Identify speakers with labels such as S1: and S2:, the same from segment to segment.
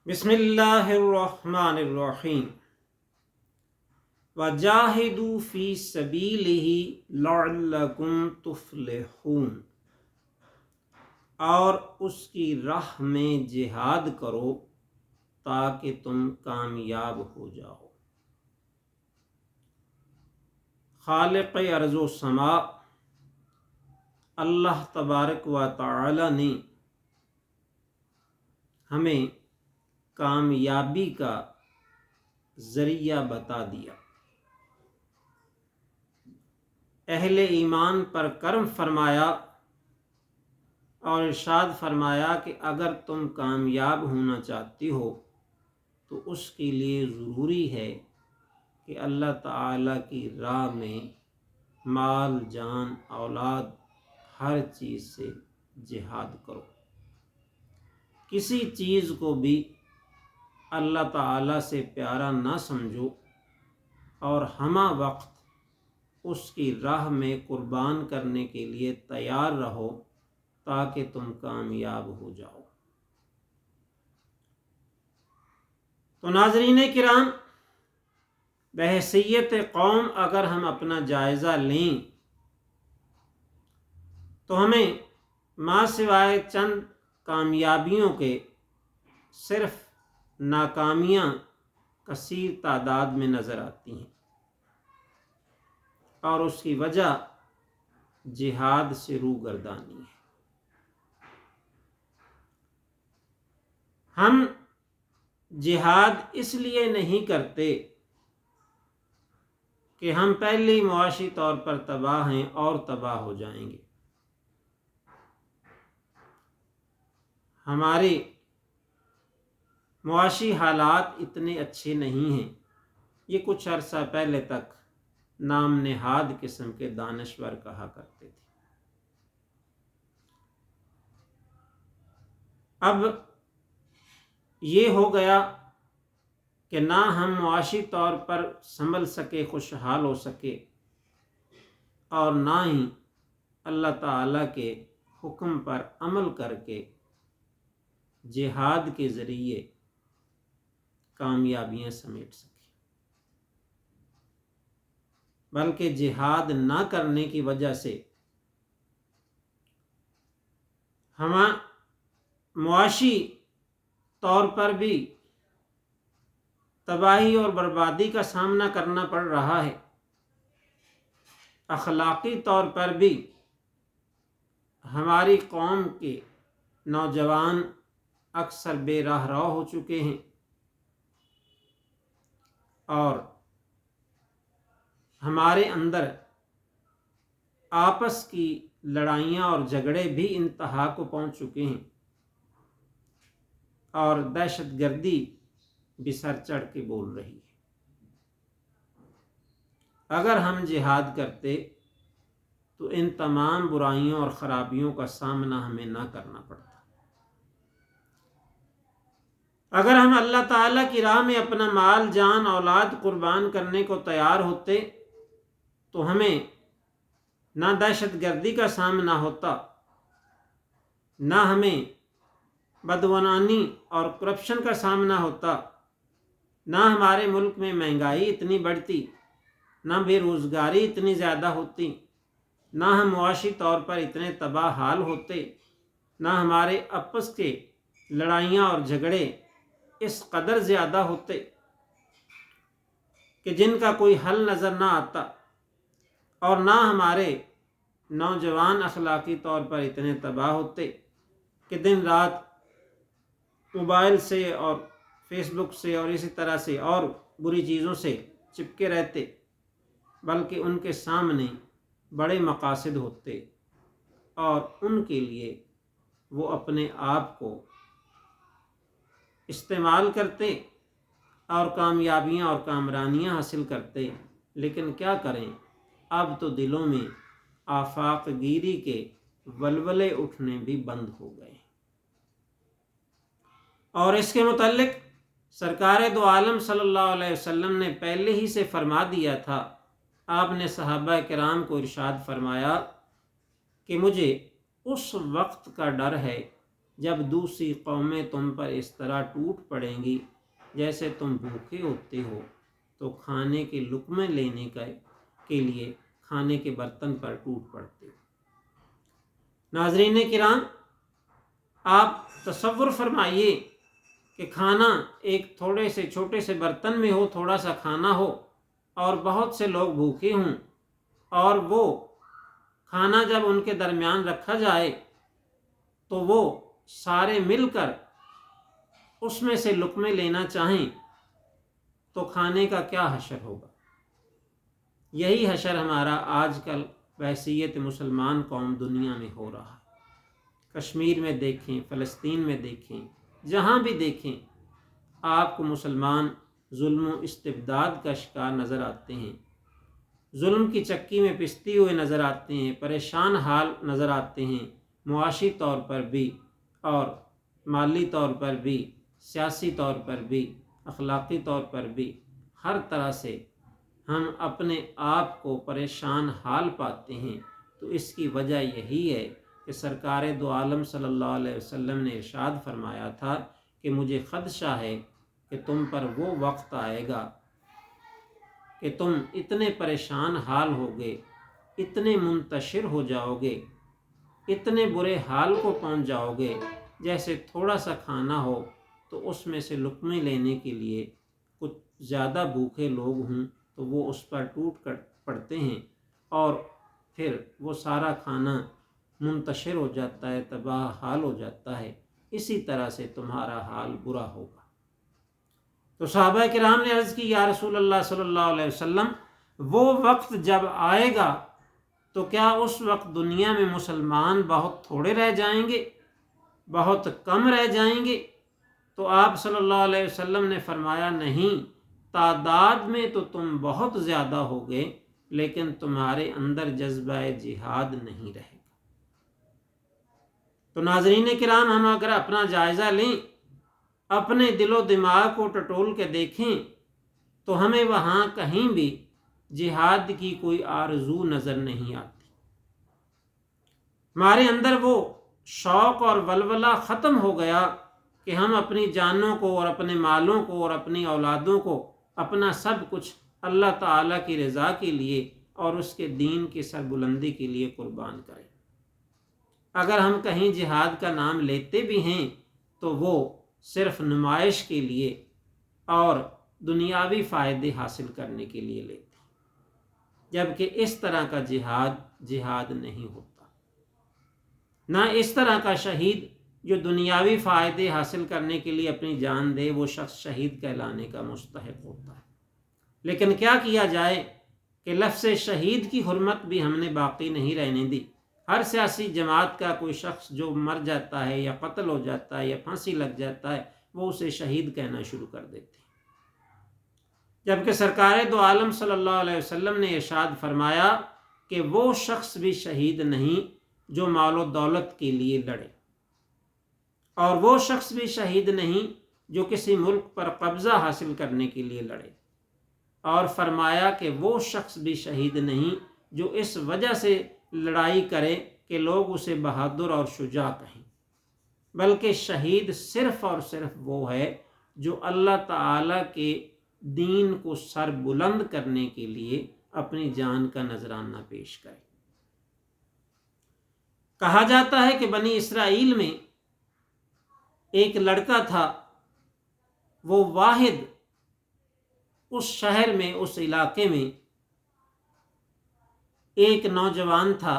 S1: بسم اللہ الرحمن الرحیم وجاہدوا فی سبیلہ لعلکم تفلحون، اور اس کی راہ میں جہاد کرو تاکہ تم کامیاب ہو جاؤ۔ خالق ارض و سماء اللہ تبارک و تعالی نے ہمیں کامیابی کا ذریعہ بتا دیا۔ اہل ایمان پر کرم فرمایا اور ارشاد فرمایا کہ اگر تم کامیاب ہونا چاہتی ہو تو اس کے لیے ضروری ہے کہ اللہ تعالیٰ کی راہ میں مال، جان، اولاد، ہر چیز سے جہاد کرو۔ کسی چیز کو بھی اللہ تعالیٰ سے پیارا نہ سمجھو اور ہمہ وقت اس کی راہ میں قربان کرنے کے لیے تیار رہو تاکہ تم کامیاب ہو جاؤ۔ تو ناظرین کرام، بحیثیت قوم اگر ہم اپنا جائزہ لیں تو ہمیں ما سوائے چند کامیابیوں کے صرف ناکامیاں کثیر تعداد میں نظر آتی ہیں، اور اس کی وجہ جہاد سے روگردانی ہے۔ ہم جہاد اس لیے نہیں کرتے کہ ہم پہلے ہی معاشی طور پر تباہ ہیں اور تباہ ہو جائیں گے۔ ہمارے معاشی حالات اتنے اچھے نہیں ہیں۔ یہ کچھ عرصہ پہلے تک نام نہاد قسم کے دانشور کہا کرتے تھے۔ اب یہ ہو گیا کہ نہ ہم معاشی طور پر سنبھل سکے، خوشحال ہو سکے، اور نہ ہی اللہ تعالیٰ کے حکم پر عمل کر کے جہاد کے ذریعے کامیابیاں سمیٹ سکے، بلکہ جہاد نہ کرنے کی وجہ سے ہم معاشی طور پر بھی تباہی اور بربادی کا سامنا کرنا پڑ رہا ہے، اخلاقی طور پر بھی ہماری قوم کے نوجوان اکثر بے راہ رو ہو چکے ہیں، اور ہمارے اندر آپس کی لڑائیاں اور جھگڑے بھی انتہا کو پہنچ چکے ہیں، اور دہشت گردی بھی سر چڑھ کے بول رہی ہے۔ اگر ہم جہاد کرتے تو ان تمام برائیوں اور خرابیوں کا سامنا ہمیں نہ کرنا پڑتا۔ اگر ہم اللہ تعالیٰ کی راہ میں اپنا مال، جان، اولاد قربان کرنے کو تیار ہوتے تو ہمیں نہ دہشت گردی کا سامنا ہوتا، نہ ہمیں بدعنوانی اور کرپشن کا سامنا ہوتا، نہ ہمارے ملک میں مہنگائی اتنی بڑھتی، نہ بے روزگاری اتنی زیادہ ہوتی، نہ ہم معاشی طور پر اتنے تباہ حال ہوتے، نہ ہمارے آپس کے لڑائیاں اور جھگڑے اس قدر زیادہ ہوتے کہ جن کا کوئی حل نظر نہ آتا، اور نہ ہمارے نوجوان اخلاقی طور پر اتنے تباہ ہوتے کہ دن رات موبائل سے اور فیس بک سے اور اسی طرح سے اور بری چیزوں سے چپکے رہتے، بلکہ ان کے سامنے بڑے مقاصد ہوتے اور ان کے لیے وہ اپنے آپ کو استعمال کرتے اور کامیابیاں اور کامرانیاں حاصل کرتے۔ لیکن کیا کریں، اب تو دلوں میں آفاق گیری کے ولولے اٹھنے بھی بند ہو گئے، اور اس کے متعلق سرکار دو عالم صلی اللہ علیہ وسلم نے پہلے ہی سے فرما دیا تھا۔ آپ نے صحابہ کرام کو ارشاد فرمایا کہ مجھے اس وقت کا ڈر ہے جب دوسری قومیں تم پر اس طرح ٹوٹ پڑیں گی جیسے تم بھوکے ہوتے ہو تو کھانے کے لقمے لینے کے لیے کھانے کے برتن پر ٹوٹ پڑتے ہو۔ ناظرین کرام، آپ تصور فرمائیے کہ کھانا ایک تھوڑے سے چھوٹے سے برتن میں ہو، تھوڑا سا کھانا ہو اور بہت سے لوگ بھوکے ہوں، اور وہ کھانا جب ان کے درمیان رکھا جائے تو وہ سارے مل کر اس میں سے لقمے لینا چاہیں تو کھانے کا کیا حشر ہوگا۔ یہی حشر ہمارا آج کل بحیثیت مسلمان قوم دنیا میں ہو رہا ہے۔ کشمیر میں دیکھیں، فلسطین میں دیکھیں، جہاں بھی دیکھیں آپ کو مسلمان ظلم و استبداد کا شکار نظر آتے ہیں، ظلم کی چکی میں پستے ہوئے نظر آتے ہیں، پریشان حال نظر آتے ہیں، معاشی طور پر بھی اور مالی طور پر بھی، سیاسی طور پر بھی، اخلاقی طور پر بھی، ہر طرح سے ہم اپنے آپ کو پریشان حال پاتے ہیں۔ تو اس کی وجہ یہی ہے کہ سرکار دو عالم صلی اللہ علیہ وسلم نے ارشاد فرمایا تھا کہ مجھے خدشہ ہے کہ تم پر وہ وقت آئے گا کہ تم اتنے پریشان حال ہوگے، اتنے منتشر ہو جاؤ گے، اتنے برے حال کو پہنچ جاؤ گے جیسے تھوڑا سا کھانا ہو تو اس میں سے لقمے لینے کے لیے کچھ زیادہ بھوکے لوگ ہوں تو وہ اس پر ٹوٹ کر پڑتے ہیں اور پھر وہ سارا کھانا منتشر ہو جاتا ہے، تباہ حال ہو جاتا ہے۔ اسی طرح سے تمہارا حال برا ہوگا۔ تو صحابہ کرام نے عرض کی، یا رسول اللہ صلی اللہ علیہ وسلم، وہ وقت جب آئے گا تو کیا اس وقت دنیا میں مسلمان بہت تھوڑے رہ جائیں گے، بہت کم رہ جائیں گے؟ تو آپ صلی اللہ علیہ وسلم نے فرمایا، نہیں، تعداد میں تو تم بہت زیادہ ہوگے لیکن تمہارے اندر جذبہ جہاد نہیں رہے گا۔ تو ناظرین کرام، ہم اگر اپنا جائزہ لیں، اپنے دل و دماغ کو ٹٹول کے دیکھیں تو ہمیں وہاں کہیں بھی جہاد کی کوئی آرزو نظر نہیں آتی۔ ہمارے اندر وہ شوق اور ولولہ ختم ہو گیا کہ ہم اپنی جانوں کو اور اپنے مالوں کو اور اپنی اولادوں کو، اپنا سب کچھ اللہ تعالیٰ کی رضا کے لیے اور اس کے دین کی سربلندی کے لیے قربان کریں۔ اگر ہم کہیں جہاد کا نام لیتے بھی ہیں تو وہ صرف نمائش کے لیے اور دنیاوی فائدے حاصل کرنے کے لیے لیتے ہیں، جبکہ اس طرح کا جہاد نہیں ہوتا۔ نہ اس طرح کا شہید جو دنیاوی فائدے حاصل کرنے کے لیے اپنی جان دے، وہ شخص شہید کہلانے کا مستحق ہوتا ہے۔ لیکن کیا کیا جائے کہ لفظ شہید کی حرمت بھی ہم نے باقی نہیں رہنے دی۔ ہر سیاسی جماعت کا کوئی شخص جو مر جاتا ہے یا قتل ہو جاتا ہے یا پھانسی لگ جاتا ہے، وہ اسے شہید کہنا شروع کر دیتے ہیں، جبکہ سرکار دو عالم صلی اللہ علیہ وسلم نے ارشاد فرمایا کہ وہ شخص بھی شہید نہیں جو مال و دولت کے لیے لڑے، اور وہ شخص بھی شہید نہیں جو کسی ملک پر قبضہ حاصل کرنے کے لیے لڑے، اور فرمایا کہ وہ شخص بھی شہید نہیں جو اس وجہ سے لڑائی کرے کہ لوگ اسے بہادر اور شجاع کہیں، بلکہ شہید صرف اور صرف وہ ہے جو اللہ تعالیٰ کے دین کو سر بلند کرنے کے لیے اپنی جان کا نذرانہ پیش کرے۔ کہا جاتا ہے کہ بنی اسرائیل میں ایک لڑکا تھا، وہ واحد اس شہر میں، اس علاقے میں ایک نوجوان تھا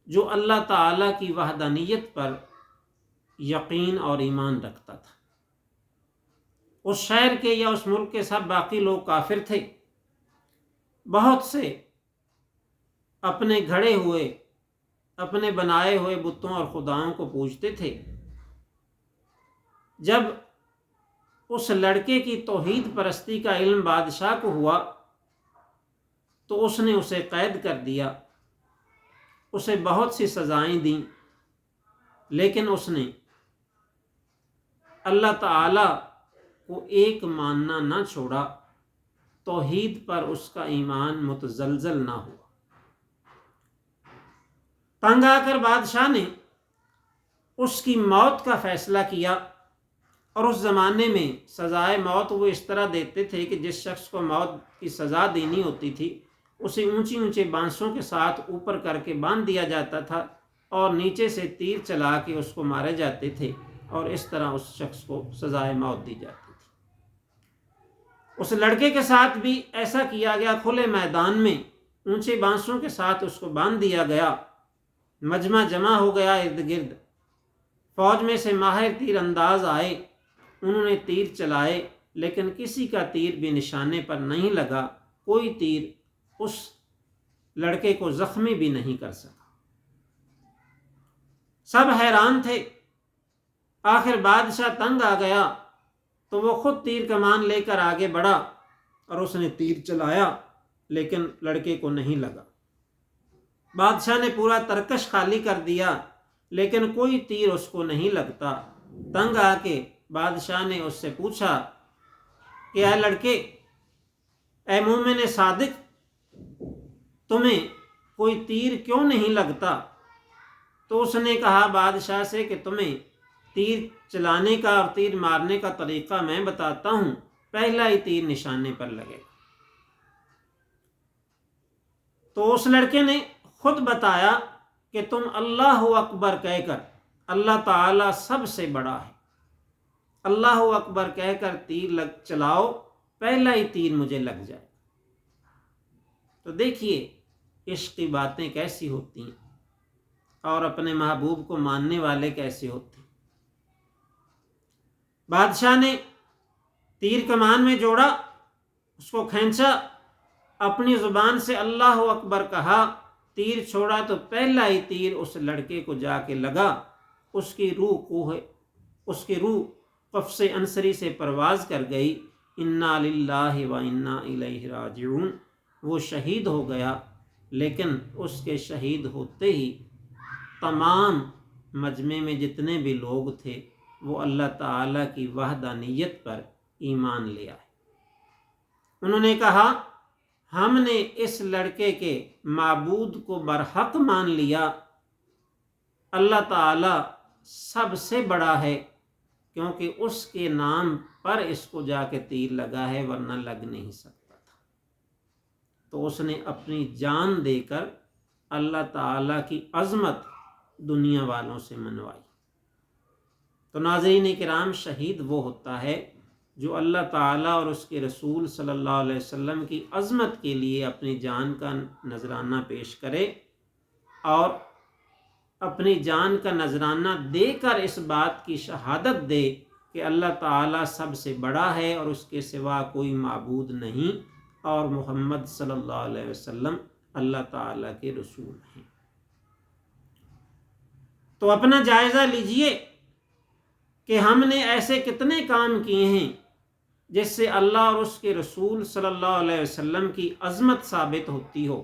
S1: جو اللہ تعالیٰ کی وحدانیت پر یقین اور ایمان رکھتا تھا۔ اس شہر کے یا اس ملک کے سب باقی لوگ کافر تھے، بہت سے اپنے گھڑے ہوئے، اپنے بنائے ہوئے بتوں اور خداؤں کو پوجتے تھے۔ جب اس لڑکے کی توحید پرستی کا علم بادشاہ کو ہوا تو اس نے اسے قید کر دیا، اسے بہت سی سزائیں دیں، لیکن اس نے اللہ تعالیٰ کو ایک ماننا نہ چھوڑا، توحید پر اس کا ایمان متزلزل نہ ہوا۔ تنگ آ کر بادشاہ نے اس کی موت کا فیصلہ کیا۔ اور اس زمانے میں سزائے موت وہ اس طرح دیتے تھے کہ جس شخص کو موت کی سزا دینی ہوتی تھی اسے اونچی اونچے بانسوں کے ساتھ اوپر کر کے باندھ دیا جاتا تھا اور نیچے سے تیر چلا کے اس کو مارے جاتے تھے، اور اس طرح اس شخص کو سزائے موت دی جاتی تھی۔ اس لڑکے کے ساتھ بھی ایسا کیا گیا، کھلے میدان میں اونچے بانسوں کے ساتھ اس کو باندھ دیا گیا۔ مجمع جمع ہو گیا ارد گرد، فوج میں سے ماہر تیر انداز آئے، انہوں نے تیر چلائے لیکن کسی کا تیر بھی نشانے پر نہیں لگا، کوئی تیر اس لڑکے کو زخمی بھی نہیں کر سکا۔ سب حیران تھے۔ آخر بادشاہ تنگ آ گیا تو وہ خود تیر کمان لے کر آگے بڑھا اور اس نے تیر چلایا لیکن لڑکے کو نہیں لگا۔ بادشاہ نے پورا ترکش خالی کر دیا لیکن کوئی تیر اس کو نہیں لگتا۔ تنگ آ کے بادشاہ نے اس سے پوچھا کہ اے لڑکے، اے مومن صادق، تمہیں کوئی تیر کیوں نہیں لگتا؟ تو اس نے کہا بادشاہ سے کہ تمہیں تیر چلانے کا اور تیر مارنے کا طریقہ میں بتاتا ہوں، پہلا ہی تیر نشانے پر لگے۔ تو اس لڑکے نے خود بتایا کہ تم اللہ اکبر کہہ کر، اللہ تعالیٰ سب سے بڑا ہے، اللہ اکبر کہہ کر تیر چلاؤ، پہلا ہی تیر مجھے لگ جائے۔ تو دیکھیے عشق کی باتیں کیسی ہوتی ہیں اور اپنے محبوب کو ماننے والے کیسے ہوتے ہیں۔ بادشاہ نے تیر کمان میں جوڑا، اس کو کھینچا، اپنی زبان سے اللہ اکبر کہا، تیر چھوڑا تو پہلا ہی تیر اس لڑکے کو جا کے لگا۔ اس کی روح قفس انصری سے پرواز کر گئی۔ انا للہ و انا الیہ راجعون۔ وہ شہید ہو گیا، لیکن اس کے شہید ہوتے ہی تمام مجمع میں جتنے بھی لوگ تھے وہ اللہ تعالیٰ کی وحدانیت پر ایمان لے آئے۔ انہوں نے کہا ہم نے اس لڑکے کے معبود کو برحق مان لیا، اللہ تعالیٰ سب سے بڑا ہے، کیونکہ اس کے نام پر اس کو جا کے تیر لگا ہے، ورنہ لگ نہیں سکتا تھا۔ تو اس نے اپنی جان دے کر اللہ تعالیٰ کی عظمت دنیا والوں سے منوائی۔ تو ناظرین کرام، شہید وہ ہوتا ہے جو اللہ تعالیٰ اور اس کے رسول صلی اللہ علیہ وسلم کی عظمت کے لیے اپنی جان کا نذرانہ پیش کرے اور اپنی جان کا نذرانہ دے کر اس بات کی شہادت دے کہ اللہ تعالیٰ سب سے بڑا ہے اور اس کے سوا کوئی معبود نہیں، اور محمد صلی اللہ علیہ وسلم اللہ تعالیٰ کے رسول ہیں۔ تو اپنا جائزہ لیجئے کہ ہم نے ایسے کتنے کام کیے ہیں جس سے اللہ اور اس کے رسول صلی اللہ علیہ وسلم کی عظمت ثابت ہوتی ہو،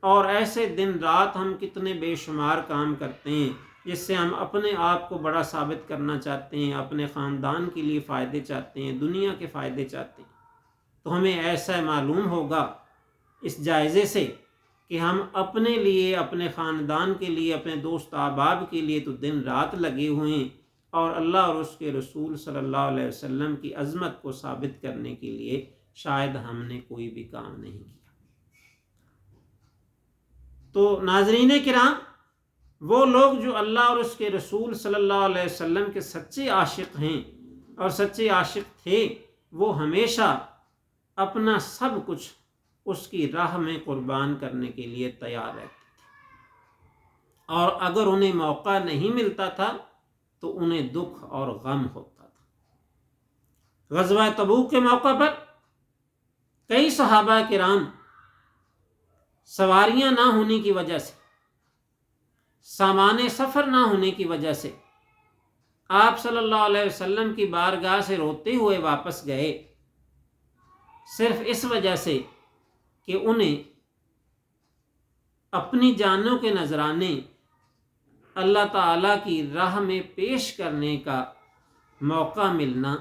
S1: اور ایسے دن رات ہم کتنے بے شمار کام کرتے ہیں جس سے ہم اپنے آپ کو بڑا ثابت کرنا چاہتے ہیں، اپنے خاندان کے لیے فائدے چاہتے ہیں، دنیا کے فائدے چاہتے ہیں۔ تو ہمیں ایسا معلوم ہوگا اس جائزے سے کہ ہم اپنے لیے، اپنے خاندان کے لیے، اپنے دوست احباب کے لیے تو دن رات لگے ہوئے ہیں، اور اللہ اور اس کے رسول صلی اللہ علیہ وسلم کی عظمت کو ثابت کرنے کے لیے شاید ہم نے کوئی بھی کام نہیں کیا۔ تو ناظرین کرام، وہ لوگ جو اللہ اور اس کے رسول صلی اللہ علیہ وسلم کے سچے عاشق ہیں اور سچے عاشق تھے، وہ ہمیشہ اپنا سب کچھ اس کی راہ میں قربان کرنے کے لیے تیار رہتے تھے، اور اگر انہیں موقع نہیں ملتا تھا تو انہیں دکھ اور غم ہوتا تھا۔ غزوہ تبوک کے موقع پر کئی صحابہ کرام سواریاں نہ ہونے کی وجہ سے، سامان سفر نہ ہونے کی وجہ سے آپ صلی اللہ علیہ وسلم کی بارگاہ سے روتے ہوئے واپس گئے، صرف اس وجہ سے کہ انہیں اپنی جانوں کے نذرانے اللہ تعالیٰ کی راہ میں پیش کرنے کا موقع ملنا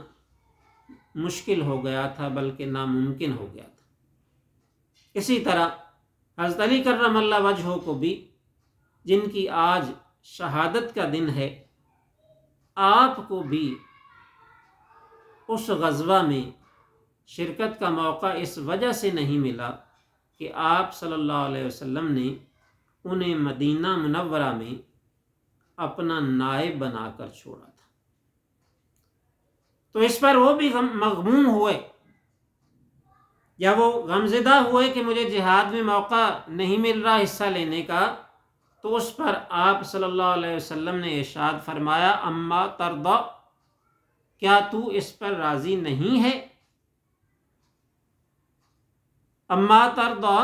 S1: مشکل ہو گیا تھا، بلکہ ناممکن ہو گیا تھا۔ اسی طرح حضرت علی کرم اللہ وجہہ کو بھی، جن کی آج شہادت کا دن ہے، آپ کو بھی اس غزوہ میں شرکت کا موقع اس وجہ سے نہیں ملا کہ آپ صلی اللہ علیہ وسلم نے انہیں مدینہ منورہ میں اپنا نائب بنا کر چھوڑا تھا۔ تو اس پر وہ بھی مغموم ہوئے یا وہ غمزدہ ہوئے کہ مجھے جہاد میں موقع نہیں مل رہا حصہ لینے کا، تو اس پر آپ صلی اللہ علیہ وسلم نے ارشاد فرمایا اما ترضی، کیا تو اس پر راضی نہیں ہے؟ اما ترضی،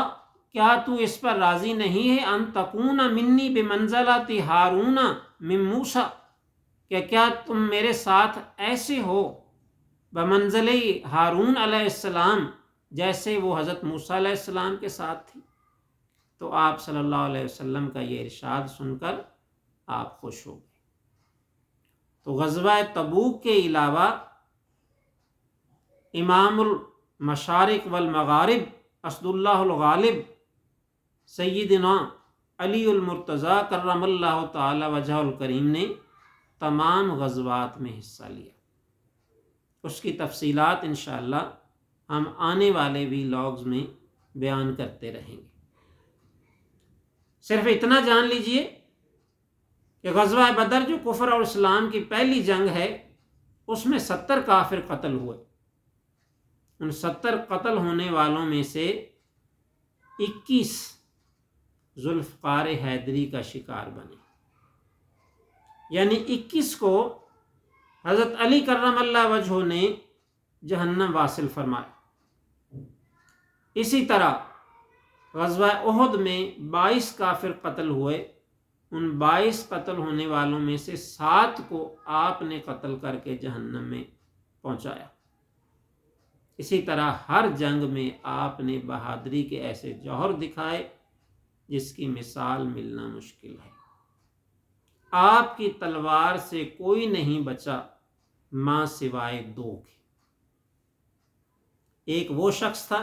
S1: کیا تو اس پر راضی نہیں ہے؟ ان تکون منی بمنزلۃ ہارون من موسیٰ، کہ کیا تم میرے ساتھ ایسے ہو بمنزلِ ہارون علیہ السلام جیسے وہ حضرت موسیٰ علیہ السلام کے ساتھ تھی؟ تو آپ صلی اللہ علیہ وسلم کا یہ ارشاد سن کر آپ خوش ہو گئے۔ تو غزوہ تبوک کے علاوہ امام المشارق والمغارب اسد اللہ الغالب سیدنا علی المرتضیٰ کرم اللہ تعالی وجہ الکریم نے تمام غزوات میں حصہ لیا۔ اس کی تفصیلات انشاءاللہ ہم آنے والے ویلاگز میں بیان کرتے رہیں گے۔ صرف اتنا جان لیجئے کہ غزوہ بدر جو کفر اور اسلام کی پہلی جنگ ہے، اس میں 70 کافر قتل ہوئے۔ ان 70 قتل ہونے والوں میں سے 21 ذوالفقار حیدری کا شکار بنے، یعنی 21 کو حضرت علی کرم اللہ وجہہ نے جہنم واصل فرمایا۔ اسی طرح غزوہ احد میں 22 کافر قتل ہوئے، ان 22 قتل ہونے والوں میں سے 7 کو آپ نے قتل کر کے جہنم میں پہنچایا۔ اسی طرح ہر جنگ میں آپ نے بہادری کے ایسے جوہر دکھائے جس کی مثال ملنا مشکل ہے۔ آپ کی تلوار سے کوئی نہیں بچا ماں سوائے 2 کے۔ ایک وہ شخص تھا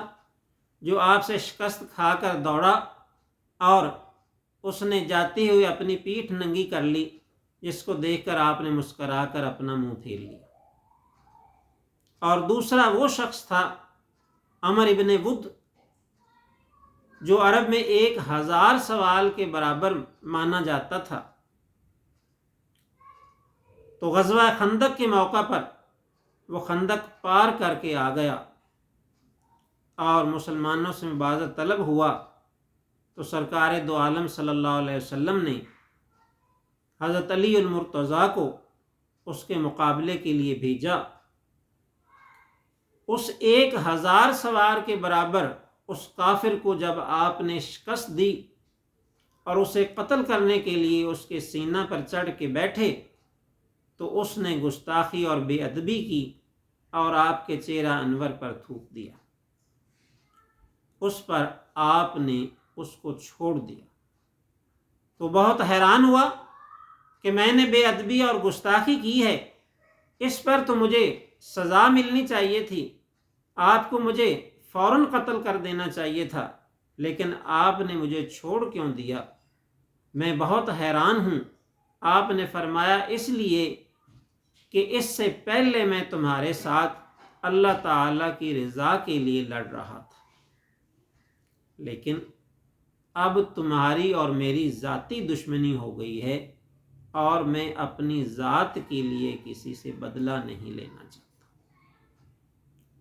S1: جو آپ سے شکست کھا کر دوڑا اور اس نے جاتے ہوئے اپنی پیٹھ ننگی کر لی، جس کو دیکھ کر آپ نے مسکرا کر اپنا منہ پھیر لیا۔ اور دوسرا وہ شخص تھا عمر ابن ود، جو عرب میں 1000 سوال کے برابر مانا جاتا تھا۔ تو غزوہ خندق کے موقع پر وہ خندق پار کر کے آ گیا اور مسلمانوں سے مبارزت طلب ہوا، تو سرکار دو عالم صلی اللہ علیہ وسلم نے حضرت علی المرتضیٰ کو اس کے مقابلے کے لیے بھیجا۔ اس 1000 سوار کے برابر اس کافر کو جب آپ نے شکست دی اور اسے قتل کرنے کے لیے اس کے سینہ پر چڑھ کے بیٹھے، تو اس نے گستاخی اور بے ادبی کی اور آپ کے چہرہ انور پر تھوک دیا۔ اس پر آپ نے اس کو چھوڑ دیا۔ تو بہت حیران ہوا کہ میں نے بے ادبی اور گستاخی کی ہے، اس پر تو مجھے سزا ملنی چاہیے تھی، آپ کو مجھے فوراً قتل کر دینا چاہیے تھا، لیکن آپ نے مجھے چھوڑ کیوں دیا؟ میں بہت حیران ہوں۔ آپ نے فرمایا اس لیے کہ اس سے پہلے میں تمہارے ساتھ اللہ تعالیٰ کی رضا کے لیے لڑ رہا تھا، لیکن اب تمہاری اور میری ذاتی دشمنی ہو گئی ہے اور میں اپنی ذات کے لیے کسی سے بدلہ نہیں لینا چاہتا۔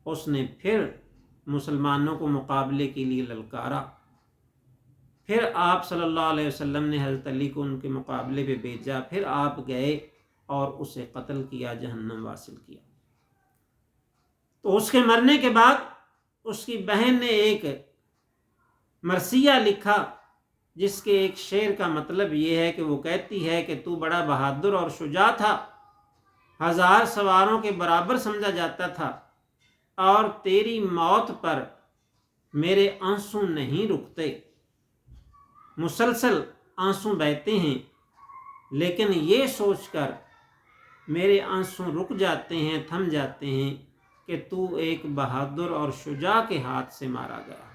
S1: اس نے پھر مسلمانوں کو مقابلے کے لیے للکارا۔ پھر آپ صلی اللہ علیہ وسلم نے حضرت علی کو ان کے مقابلے پہ بھیجا، پھر آپ گئے اور اسے قتل کیا، جہنم واصل کیا۔ تو اس کے مرنے کے بعد اس کی بہن نے ایک مرثیہ لکھا، جس کے ایک شعر کا مطلب یہ ہے کہ وہ کہتی ہے کہ تو بڑا بہادر اور شجاع تھا، 1000 سواروں کے برابر سمجھا جاتا تھا، اور تیری موت پر میرے آنسو نہیں رکتے، مسلسل آنسو بہتے ہیں، لیکن یہ سوچ کر میرے آنسو رک جاتے ہیں، تھم جاتے ہیں کہ تو ایک بہادر اور شجاع کے ہاتھ سے مارا گیا،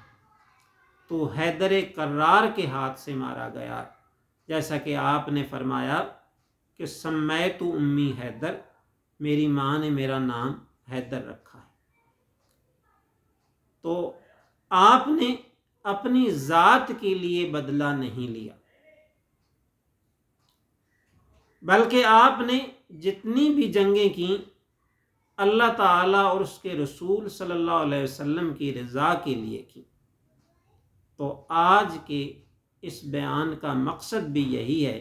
S1: تو حیدر کرار کے ہاتھ سے مارا گیا، جیسا کہ آپ نے فرمایا کہ سمیت امی حیدر، میری ماں نے میرا نام حیدر رکھا ہے۔ تو آپ نے اپنی ذات کے لیے بدلہ نہیں لیا، بلکہ آپ نے جتنی بھی جنگیں کیں اللہ تعالیٰ اور اس کے رسول صلی اللہ علیہ وسلم کی رضا کے لیے کی۔ تو آج کے اس بیان کا مقصد بھی یہی ہے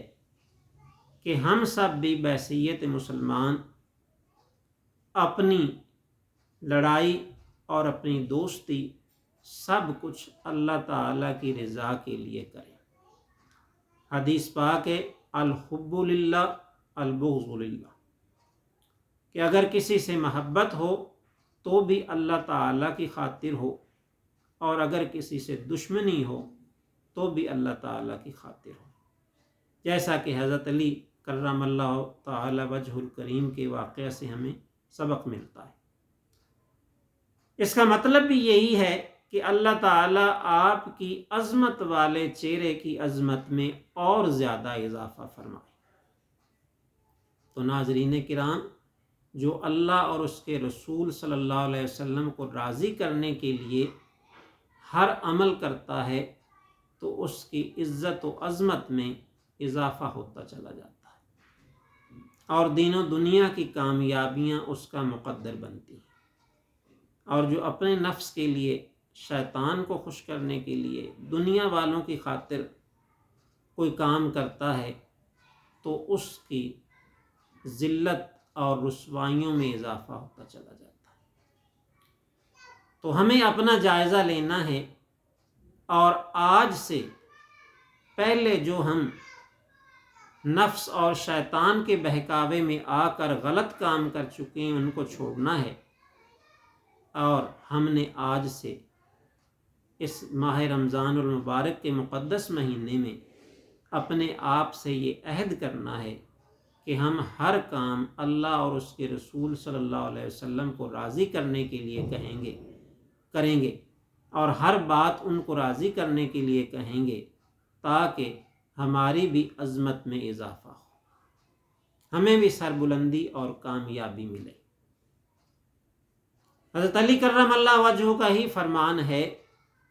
S1: کہ ہم سب بھی بحیثیت مسلمان اپنی لڑائی اور اپنی دوستی سب کچھ اللہ تعالیٰ کی رضا کے لیے کریں۔ حدیث پاک ہے الحب للہ البغض للہ، کہ اگر کسی سے محبت ہو تو بھی اللہ تعالیٰ کی خاطر ہو، اور اگر کسی سے دشمنی ہو تو بھی اللہ تعالیٰ کی خاطر ہو، جیسا کہ حضرت علی کرم اللہ تعالی وجہ الکریم کے واقعہ سے ہمیں سبق ملتا ہے۔ اس کا مطلب بھی یہی ہے کہ اللہ تعالیٰ آپ کی عظمت والے چہرے کی عظمت میں اور زیادہ اضافہ فرمائے۔ تو ناظرین کرام، جو اللہ اور اس کے رسول صلی اللہ علیہ وسلم کو راضی کرنے کے لیے ہر عمل کرتا ہے تو اس کی عزت و عظمت میں اضافہ ہوتا چلا جاتا ہے، اور دین و دنیا کی کامیابیاں اس کا مقدر بنتی ہیں۔ اور جو اپنے نفس کے لیے، شیطان کو خوش کرنے کے لیے، دنیا والوں کی خاطر کوئی کام کرتا ہے تو اس کی ذلت اور رسوائیوں میں اضافہ ہوتا چلا جاتا ہے۔ تو ہمیں اپنا جائزہ لینا ہے، اور آج سے پہلے جو ہم نفس اور شیطان کے بہکاوے میں آ کر غلط کام کر چکے ہیں ان کو چھوڑنا ہے، اور ہم نے آج سے اس ماہ رمضان المبارک کے مقدس مہینے میں اپنے آپ سے یہ عہد کرنا ہے کہ ہم ہر کام اللہ اور اس کے رسول صلی اللہ علیہ وسلم کو راضی کرنے کے لیے کریں گے، اور ہر بات ان کو راضی کرنے کے لیے کہیں گے، تاکہ ہماری بھی عظمت میں اضافہ ہو، ہمیں بھی سربلندی اور کامیابی ملے۔ حضرت علی کرم اللہ وجہہ کا ہی فرمان ہے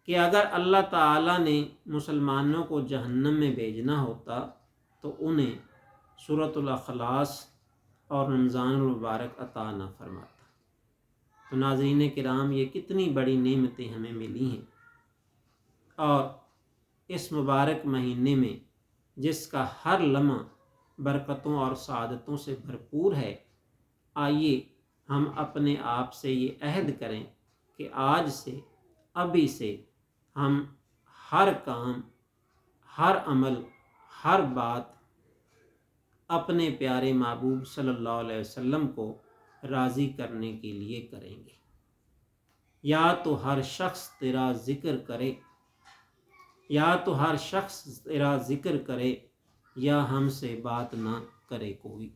S1: کہ اگر اللہ تعالیٰ نے مسلمانوں کو جہنم میں بھیجنا ہوتا تو انہیں سورۃ الاخلاص اور رمضان المبارک عطا نہ فرماتا۔ تو ناظرین کرام، یہ کتنی بڑی نعمتیں ہمیں ملی ہیں، اور اس مبارک مہینے میں جس کا ہر لمحہ برکتوں اور سعادتوں سے بھرپور ہے، آئیے ہم اپنے آپ سے یہ عہد کریں کہ آج سے، ابھی سے ہم ہر کام، ہر عمل، ہر بات اپنے پیارے محبوب صلی اللہ علیہ وسلم کو راضی کرنے کے لیے کریں گے۔ یا تو ہر شخص تیرا ذکر کرے، یا تو ہر شخص تیرا ذکر کرے، یا ہم سے بات نہ کرے کوئی۔